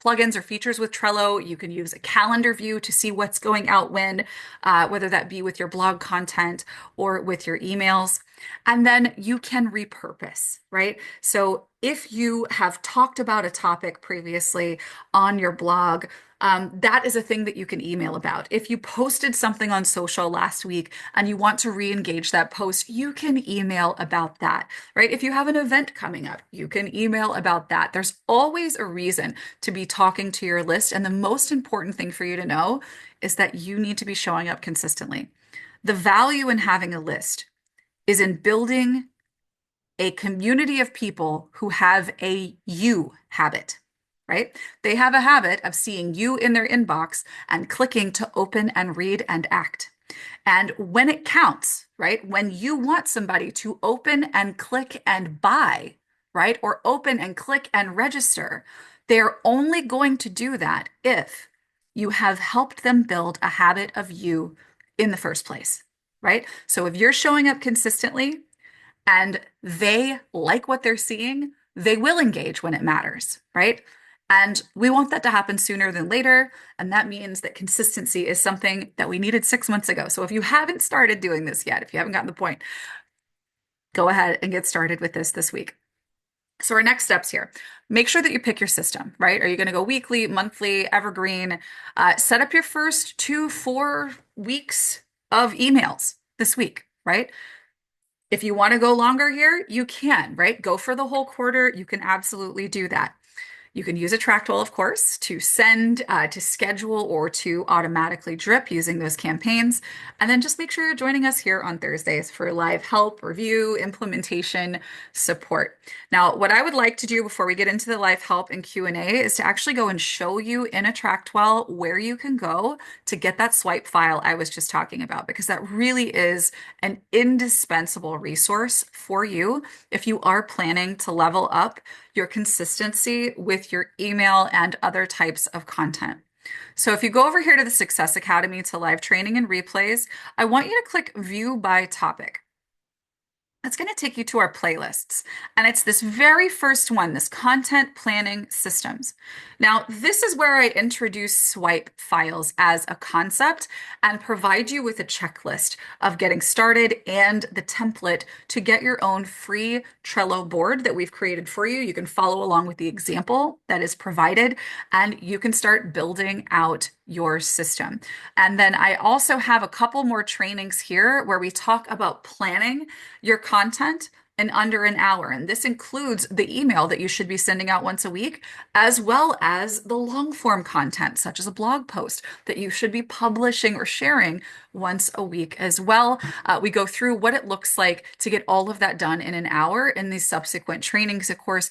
plugins or features with Trello. You can use a calendar view to see what's going out when, whether that be with your blog content or with your emails. And then you can repurpose, right? So if you have talked about a topic previously on your blog, that is a thing that you can email about. If you posted something on social last week and you want to re-engage that post, you can email about that, right? If you have an event coming up, you can email about that. There's always a reason to be talking to your list. And the most important thing for you to know is that you need to be showing up consistently. The value in having a list is in building a community of people who have a you habit, right? They have a habit of seeing you in their inbox and clicking to open and read and act. And when it counts, right? When you want somebody to open and click and buy, right? Or open and click and register, they're only going to do that if you have helped them build a habit of you in the first place, right? So if you're showing up consistently, and they like what they're seeing, they will engage when it matters, right? And we want that to happen sooner than later. And that means that consistency is something that we needed 6 months ago. So if you haven't started doing this yet, if you haven't gotten the point, go ahead and get started with this week. So our next steps here, make sure that you pick your system, right? Are you going to go weekly, monthly, evergreen? Set up your first 2-4 weeks of emails this week, right? If you want to go longer here, you can, right? Go for the whole quarter. You can absolutely do that. You can use AttractWell, of course, to send, to schedule, or to automatically drip using those campaigns. And then just make sure you're joining us here on Thursdays for live help, review, implementation, support. Now, what I would like to do before we get into the live help and Q&A is to actually go and show you in AttractWell where you can go to get that swipe file I was just talking about, because that really is an indispensable resource for you if you are planning to level up your consistency with your email and other types of content. So if you go over here to the Success Academy to live training and replays, I want you to click View by Topic. It's going to take you to our playlists. And it's this very first one, this content planning systems. Now, this is where I introduce swipe files as a concept and provide you with a checklist of getting started and the template to get your own free Trello board that we've created for you. You can follow along with the example that is provided, and you can start building out your system. And then I also have a couple more trainings here where we talk about planning your content in under an hour. And this includes the email that you should be sending out once a week, as well as the long form content, such as a blog post that you should be publishing or sharing once a week as well. We go through what it looks like to get all of that done in an hour in these subsequent trainings. Of course,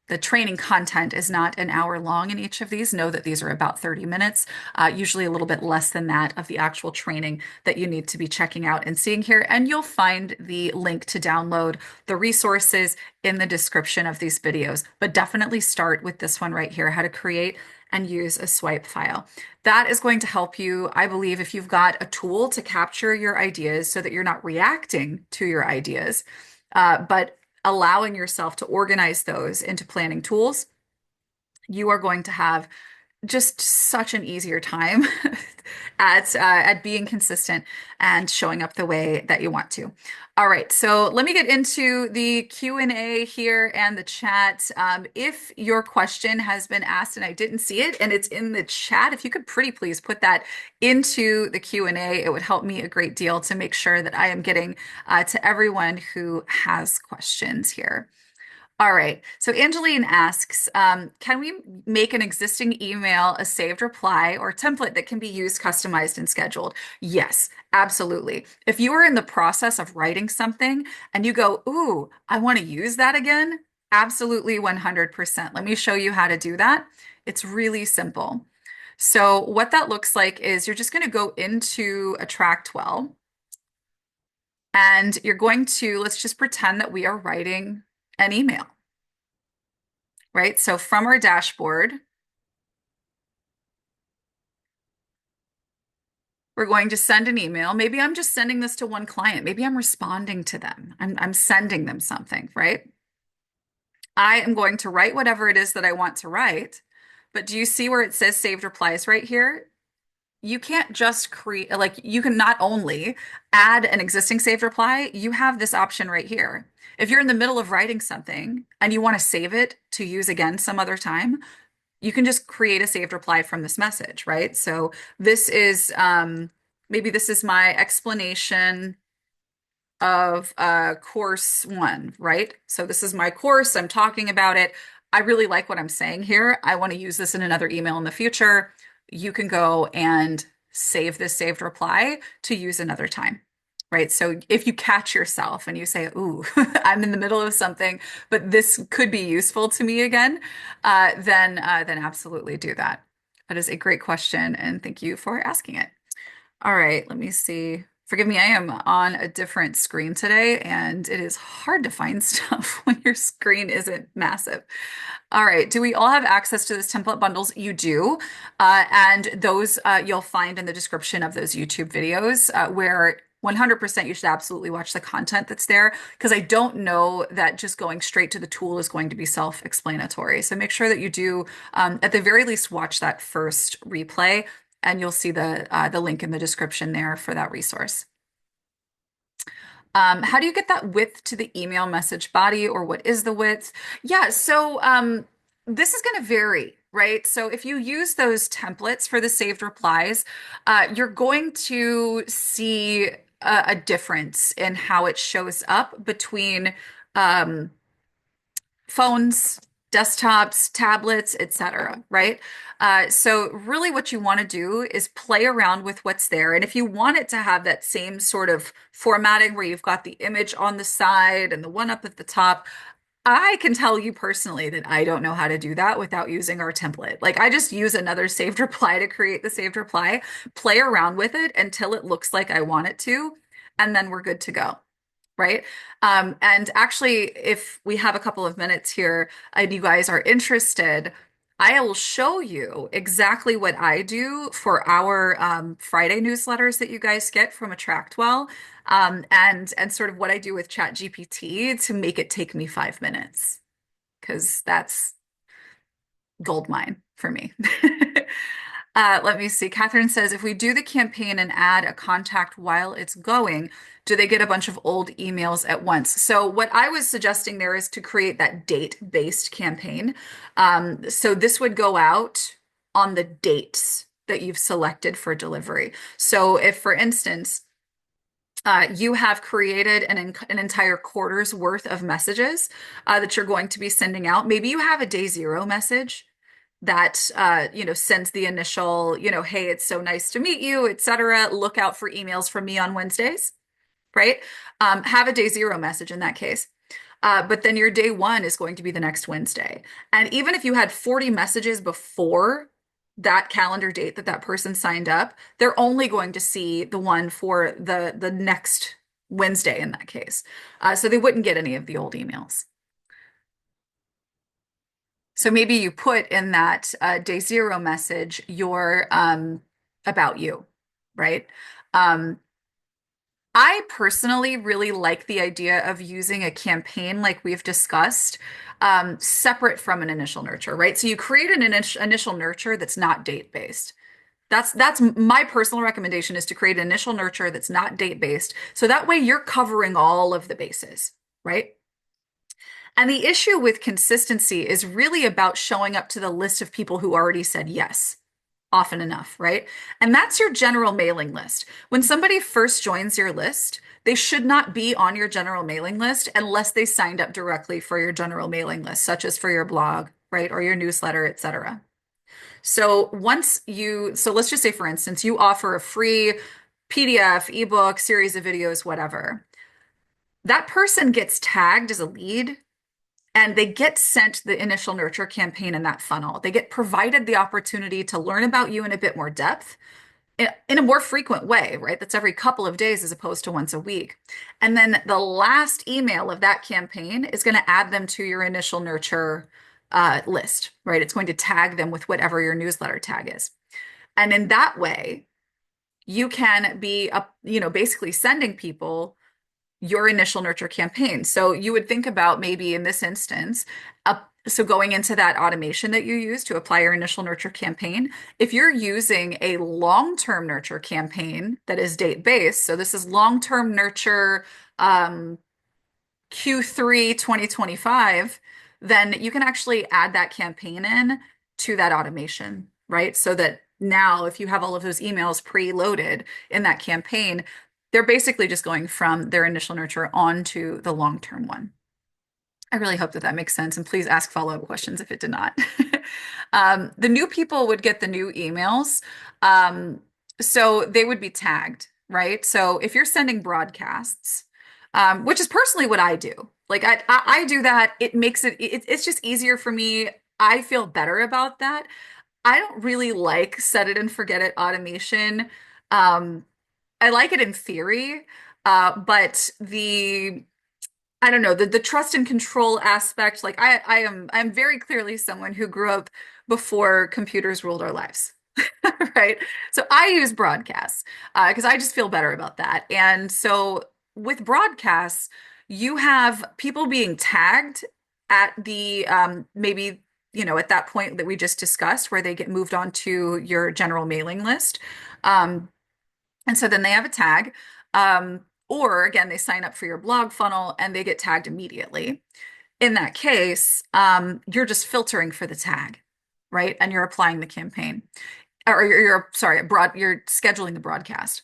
the training content is not an hour long in each of these. Know that these are about 30 minutes, usually a little bit less than that of the actual training that you need to be checking out and seeing here. And you'll find the link to download the resources in the description of these videos. But definitely start with this one right here, how to create and use a swipe file. That is going to help you, I believe, if you've got a tool to capture your ideas so that you're not reacting to your ideas, but allowing yourself to organize those into planning tools, you are going to have just such an easier time at being consistent and showing up the way that you want to. All right, so let me get into the Q&A here and the chat. If your question has been asked and I didn't see it and it's in the chat, if you could pretty please put that into the Q&A, it would help me a great deal to make sure that I am getting to everyone who has questions here. All right. So Angeline asks, can we make an existing email a saved reply or template that can be used, customized, and scheduled? Yes, absolutely. If you are in the process of writing something and you go, ooh, I want to use that again, absolutely 100%. Let me show you how to do that. It's really simple. So what that looks like is you're just going to go into AttractWell and you're going to, let's just pretend that we are writing an email, right? So from our dashboard, we're going to send an email. Maybe I'm just sending this to one client. Maybe I'm responding to them. I'm sending them something, right? I am going to write whatever it is that I want to write. But do you see where it says saved replies right here? You can't just create, like, you can not only add an existing saved reply, you have this option right here. If you're in the middle of writing something and you want to save it to use again some other time, you can just create a saved reply from this message, right? So this is maybe this is my explanation of course one, right? So this is my course. I'm talking about it. I really like what I'm saying here. I want to use this in another email in the future. You can go and save this saved reply to use another time. Right. So if you catch yourself and you say, ooh, I'm in the middle of something, but this could be useful to me again, then absolutely do that. That is a great question, and thank you for asking it. All right, let me see. Forgive me, I am on a different screen today, and it is hard to find stuff when your screen isn't massive. All right, do we all have access to this template bundles? You do. And those you'll find in the description of those YouTube videos where 100% you should absolutely watch the content that's there because I don't know that just going straight to the tool is going to be self-explanatory. So make sure that you do, at the very least, watch that first replay, and you'll see the link in the description there for that resource. How do you get that width to the email message body, or what is the width? Yeah, so this is going to vary, right? So if you use those templates for the saved replies, you're going to see a difference in how it shows up between um, phones, desktops, tablets, etc., right? So really what you want to do is play around with what's there. And if you want it to have that same sort of formatting where you've got the image on the side and the one up at the top, I can tell you personally that I don't know how to do that without using our template. Like I just use another saved reply to create the saved reply, play around with it until it looks like I want it to, and then we're good to go. Right. And actually, if we have a couple of minutes here and you guys are interested, I will show you exactly what I do for our Friday newsletters that you guys get from AttractWell, and sort of what I do with ChatGPT to make it take me 5 minutes, because that's gold mine for me. Let me see. Catherine says, if we do the campaign and add a contact while it's going, do they get a bunch of old emails at once? So what I was suggesting there is to create that date-based campaign. So this would go out on the dates that you've selected for delivery. So if, for instance, you have created an entire quarter's worth of messages that you're going to be sending out. Maybe you have a day zero message that sends the initial, hey, it's so nice to meet you, etc. Look out for emails from me on Wednesdays, right? Have a day zero message in that case. But then your day one is going to be the next Wednesday. And even if you had 40 messages before that calendar date that that person signed up, they're only going to see the one for the next Wednesday in that case. So they wouldn't get any of the old emails. So maybe you put in that day zero message your about you, right? Um, I personally really like the idea of using a campaign like we've discussed, separate from an initial nurture, right? So you create an initial nurture that's not date based. That's my personal recommendation is to create an initial nurture that's not date based. So that way you're covering all of the bases, right? And the issue with consistency is really about showing up to the list of people who already said yes often enough, right? And that's your general mailing list. When somebody first joins your list, they should not be on your general mailing list unless they signed up directly for your general mailing list, such as for your blog, right? Or your newsletter, etc. So let's just say, for instance, you offer a free PDF, ebook, series of videos, whatever. That person gets tagged as a lead and they get sent the initial nurture campaign in that funnel. They get provided the opportunity to learn about you in a bit more depth in a more frequent way, right? That's every couple of days as opposed to once a week. And then the last email of that campaign is going to add them to your initial nurture list, right? It's going to tag them with whatever your newsletter tag is. And in that way, you can be basically sending people your initial nurture campaign. So you would think about maybe in this instance, so going into that automation that you use to apply your initial nurture campaign, if you're using a long-term nurture campaign that is date-based, so this is long-term nurture Q3 2025, then you can actually add that campaign in to that automation, right? So that now if you have all of those emails preloaded in that campaign, they're basically just going from their initial nurture onto the long-term one. I really hope that that makes sense. And please ask follow-up questions if it did not. The new people would get the new emails. So they would be tagged, right? So if you're sending broadcasts, which is personally what I do, like I do that, it makes it's just easier for me. I feel better about that. I don't really like set it and forget it automation. Um, I like it in theory, but I don't know, the trust and control aspect, like I'm very clearly someone who grew up before computers ruled our lives. Right? So I use broadcasts because I just feel better about that. And so with broadcasts, you have people being tagged at the maybe at that point that we just discussed where they get moved on to your general mailing list. Um, and so then they have a tag. Or again, they sign up for your blog funnel and they get tagged immediately. In that case, you're just filtering for the tag, right? And you're applying the campaign, or sorry, you're scheduling the broadcast.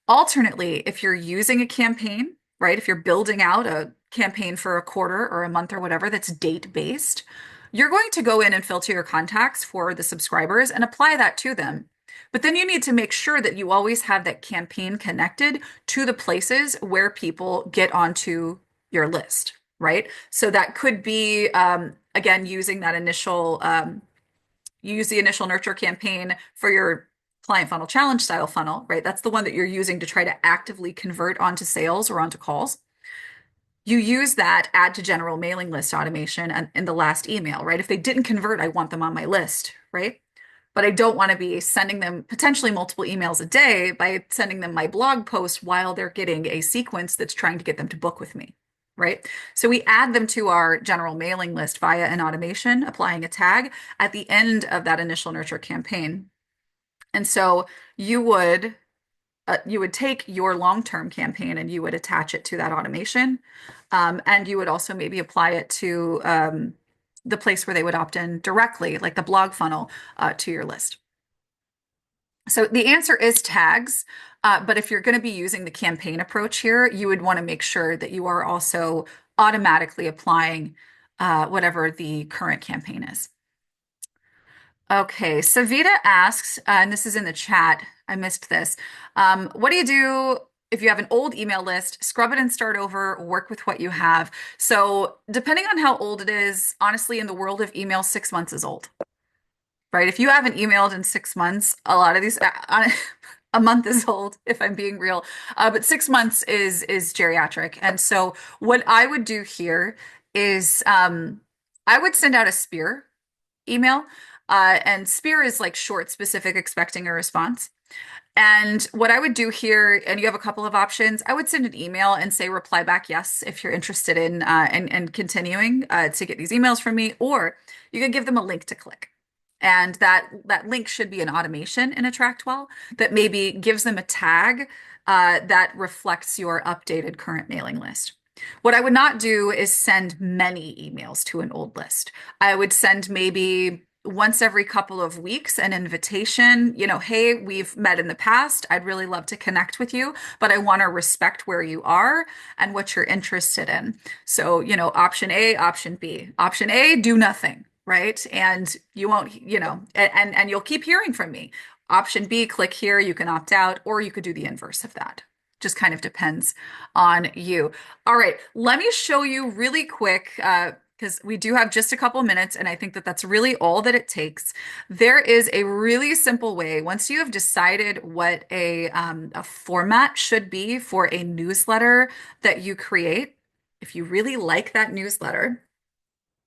Alternately, if you're using a campaign, right? If you're building out a campaign for a quarter or a month or whatever that's date based, you're going to go in and filter your contacts for the subscribers and apply that to them. But then you need to make sure that you always have that campaign connected to the places where people get onto your list, right? So that could be, again, using that initial, you use the initial nurture campaign for your client funnel challenge style funnel, right? That's the one that you're using to try to actively convert onto sales or onto calls. you use that add to general mailing list automation in the last email, right? If they didn't convert, I want them on my list, right? But I don't want to be sending them potentially multiple emails a day by sending them my blog post while they're getting a sequence that's trying to get them to book with me, right? So we add them to our general mailing list via an automation, applying a tag at the end of that initial nurture campaign. And so you would you would take your long-term campaign and you would attach it to that automation. And you would also maybe apply it to the place where they would opt in directly, like the blog funnel, to your list. So the answer is tags. But if you're going to be using the campaign approach here, you would want to make sure that you are also automatically applying whatever the current campaign is. Okay, Savita asks, and this is in the chat, I missed this. What do you do if you have an old email list? Scrub it and start over, work with what you have. So, depending on how old it is, honestly, in the world of email, 6 months is old, right? If you haven't emailed in 6 months, a lot of these, a month is old, if I'm being real. But 6 months is geriatric. And so, what I would do here is I would send out a spear email. And SPEAR is like short, specific, expecting a response. And what I would do here, and you have a couple of options, I would send an email and say reply back yes if you're interested in and continuing to get these emails from me, or you could give them a link to click. And that link should be an automation in AttractWell that maybe gives them a tag that reflects your updated current mailing list. What I would not do is send many emails to an old list. I would send maybe once every couple of weeks an invitation, hey, we've met in the past. I'd really love to connect with you, but I want to respect where you are and what you're interested in. So, option A, option B. Option A, do nothing, right? And you won't, and you'll keep hearing from me. Option B, click here, you can opt out, or you could do the inverse of that. Just kind of depends on you. All right, let me show you really quick, because we do have just a couple minutes, and I think that that's really all that it takes. There is a really simple way. Once you have decided what a format should be for a newsletter that you create, if you really like that newsletter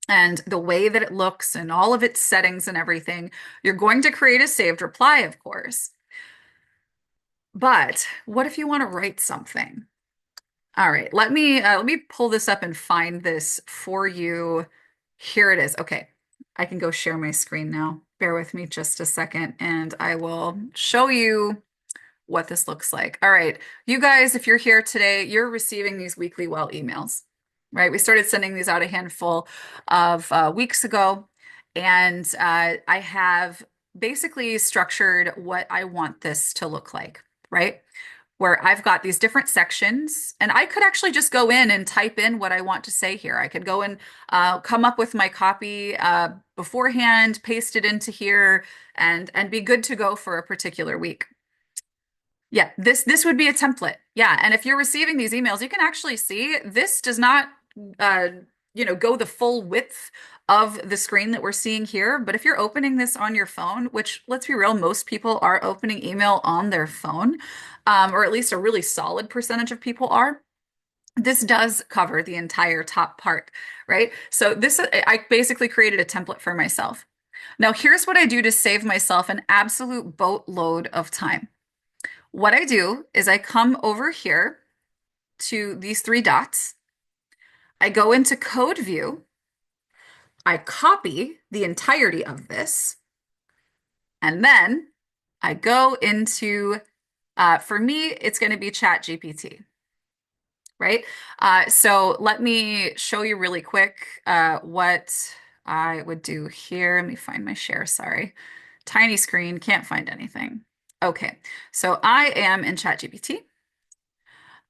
and the way that it looks and all of its settings and everything, you're going to create a saved reply, of course. But what if you want to write something? All right, let me pull this up and find this for you. Here it is. Okay, I can go share my screen now. Bear with me just a second, and I will show you what this looks like. All right, you guys, if you're here today, you're receiving these weekly well emails, right? We started sending these out a handful of weeks ago, and I have basically structured what I want this to look like, right? Where I've got these different sections, and I could actually just go in and type in what I want to say here. I could go and come up with my copy beforehand, paste it into here, and be good to go for a particular week. Yeah, this would be a template. Yeah, and if you're receiving these emails, you can actually see this does not uh, go the full width of the screen that we're seeing here. But if you're opening this on your phone, which let's be real, most people are opening email on their phone, or at least a really solid percentage of people are. This does cover the entire top part, right? So this, I basically created a template for myself. Now, here's what I do to save myself an absolute boatload of time. What I do is I come over here to these three dots. I go into code view. I copy the entirety of this. And then I go into, for me, it's going to be ChatGPT, right? So let me show you really quick what I would do here. Let me find my share, sorry. Tiny screen, can't find anything. Okay, so I am in ChatGPT.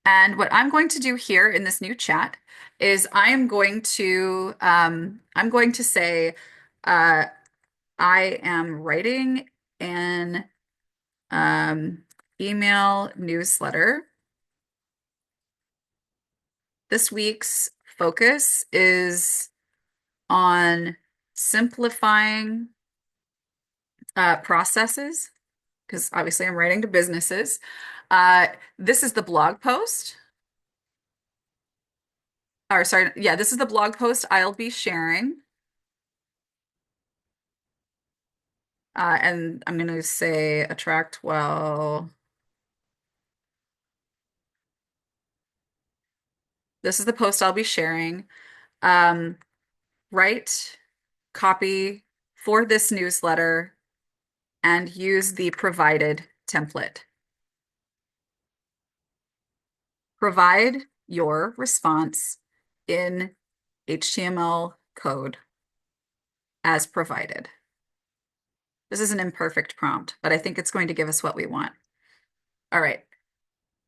And what I'm going to do here in this new chat is I'm going to say uh, I am writing an email newsletter. This week's focus is on simplifying processes, because obviously I'm writing to businesses. This is the blog post. Or sorry, yeah, this is the blog post I'll be sharing. And I'm going to say attract well. This is the post I'll be sharing. Um, write copy for this newsletter and use the provided template. Provide your response in HTML code as provided. This is an imperfect prompt, but I think it's going to give us what we want. All right.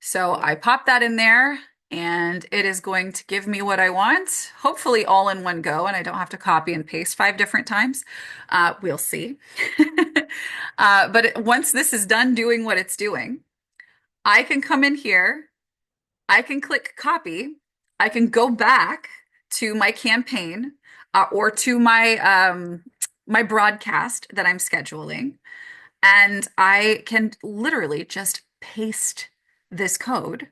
So I pop that in there and it is going to give me what I want, hopefully all in one go, and I don't have to copy and paste 5 different times. We'll see. Once this is done doing what it's doing, I can come in here, I can click copy, I can go back to my campaign or to my broadcast that I'm scheduling, and I can literally just paste this code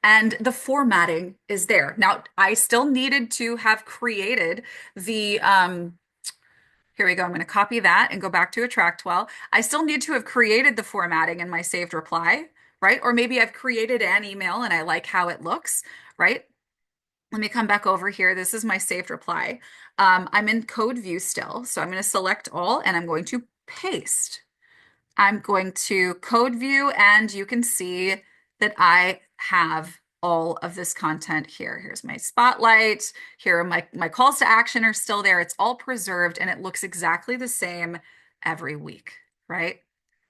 and the formatting is there. Now, I still needed to have created the here we go. I'm going to copy that and go back to AttractWell. I still need to have created the formatting in my saved reply, right? Or maybe I've created an email and I like how it looks, right? Let me come back over here. This is my saved reply. I'm in code view still, so I'm going to select all and I'm going to paste. I'm going to code view and you can see that I have all of this content here. Here's my spotlight. Here are my calls to action are still there. It's all preserved and it looks exactly the same every week, right?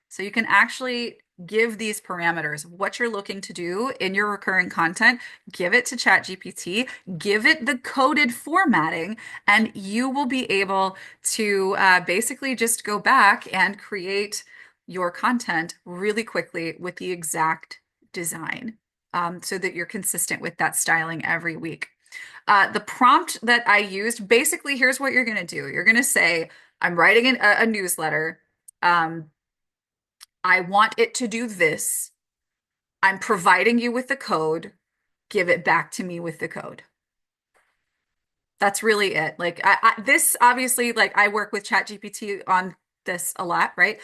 So you can actually give these parameters, what you're looking to do in your recurring content, give it to ChatGPT, give it the coded formatting, and you will be able to basically just go back and create your content really quickly with the exact design so that you're consistent with that styling every week. The prompt that I used, basically, here's what you're going to do. You're going to say, I'm writing a newsletter. Um, I want it to do this. I'm providing you with the code. Give it back to me with the code. That's really it. Like this obviously, like I work with ChatGPT on this a lot, right?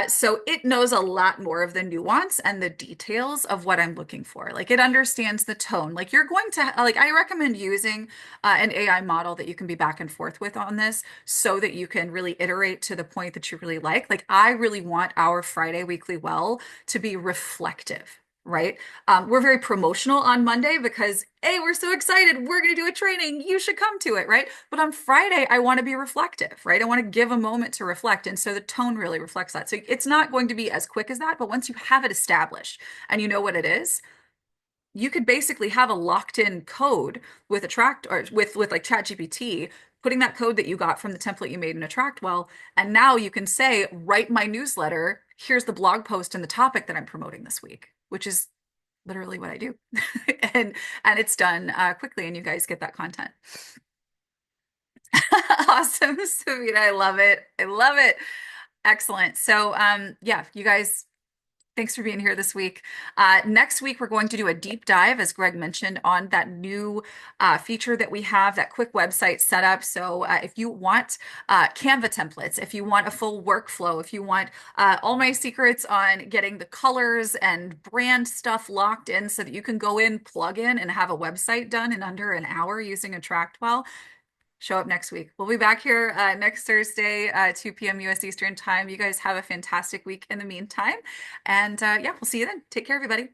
So it knows a lot more of the nuance and the details of what I'm looking for. Like it understands the tone. Like you're going to like I recommend using an AI model that you can be back and forth with on this so that you can really iterate to the point that you really like. Like I really want our Friday weekly well to be reflective. Right? We're very promotional on Monday because, hey, we're so excited. We're going to do a training. You should come to it, right? But on Friday, I want to be reflective, right? I want to give a moment to reflect. And so the tone really reflects that. So it's not going to be as quick as that, but once you have it established and you know what it is, you could basically have a locked in code with Attract or with like ChatGPT, putting that code that you got from the template you made in AttractWell, and now you can say, write my newsletter. Here's the blog post and the topic that I'm promoting this week, which is literally what I do. and and it's done quickly and you guys get that content. Awesome, sweet. I love it. I love it. Excellent. So yeah, you guys thanks for being here this week. Next week, we're going to do a deep dive, as Greg mentioned, on that new feature that we have, that quick website setup. So if you want Canva templates, if you want a full workflow, if you want all my secrets on getting the colors and brand stuff locked in so that you can go in, plug in, and have a website done in under an hour using AttractWell, show up next week. We'll be back here next Thursday, 2 p.m. US Eastern Time. You guys have a fantastic week in the meantime. And yeah, we'll see you then. Take care, everybody.